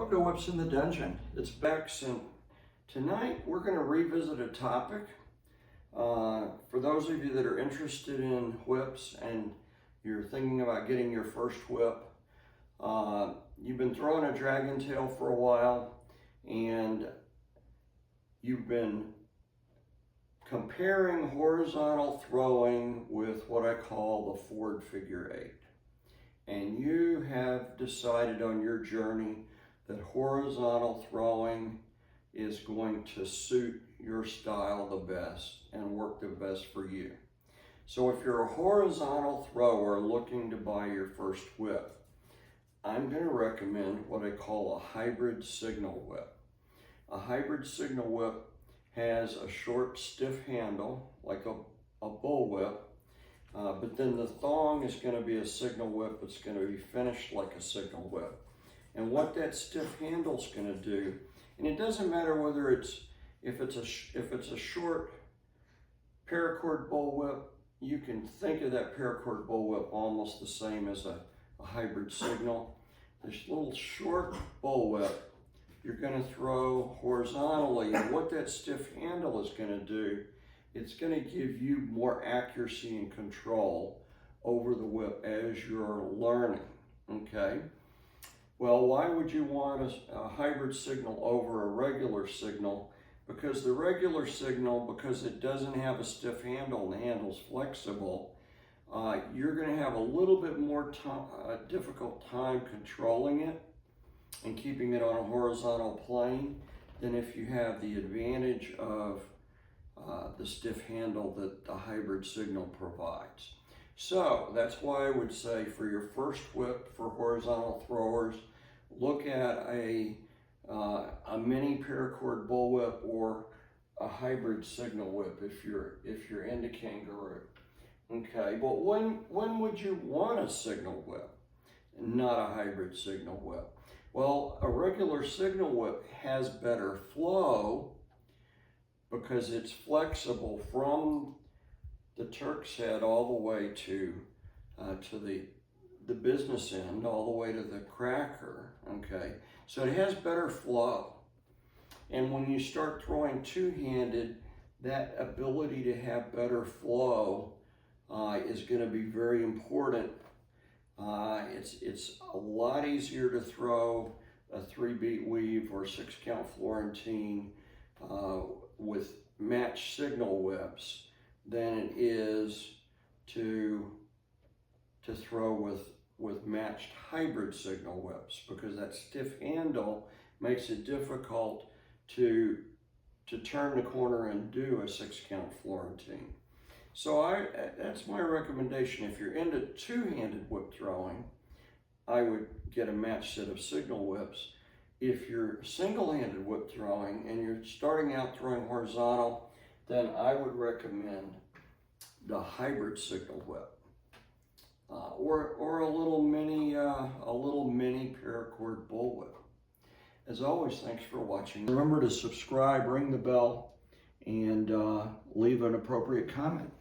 Welcome to Whips in the Dungeon. It's Bex, and tonight we're going to revisit a topic. For those of you that are interested in whips and you're thinking about getting your first whip, you've been throwing a dragon tail for a while, and you've been comparing horizontal throwing with what I call the forward figure eight. And you have decided on your journey that horizontal throwing is going to suit your style the best and work the best for you. So if you're a horizontal thrower looking to buy your first whip, I'm going to recommend what I call a hybrid signal whip. A hybrid signal whip has a short, stiff handle like a bull whip, but then the thong is going to be a signal whip. It's going to be finished like a signal whip. And what that stiff handle is going to do, and it doesn't matter whether if it's a short paracord bull whip, you can think of that paracord bull whip almost the same as a hybrid signal. This little short bull whip, you're going to throw horizontally, and what that stiff handle is going to do, it's going to give you more accuracy and control over the whip as you're learning, okay? Well, why would you want a hybrid signal over a regular signal? Because the regular signal, because it doesn't have a stiff handle and the handle's flexible, you're going to have a little bit more difficult time controlling it and keeping it on a horizontal plane than if you have the advantage of the stiff handle that the hybrid signal provides. So that's why I would say for your first whip for horizontal throwers, look at a mini paracord bull whip or a hybrid signal whip if you're into kangaroo. Okay, but when would you want a signal whip and not a hybrid signal whip? Well, a regular signal whip has better flow because it's flexible from the Turk's head all the way to the business end, all the way to the cracker, okay? So it has better flow. And when you start throwing two-handed, that ability to have better flow is gonna be very important. It's a lot easier to throw a 3-beat weave or 6-count Florentine with matched signal whips than it is to throw with matched hybrid signal whips, because that stiff handle makes it difficult to turn the corner and do a 6-count Florentine. So that's my recommendation. If you're into two-handed whip throwing, I would get a matched set of signal whips. If you're single-handed whip throwing and you're starting out throwing horizontal, then I would recommend the hybrid signal whip, or a little mini paracord bull whip. As always, thanks for watching. Remember to subscribe, ring the bell, and leave an appropriate comment.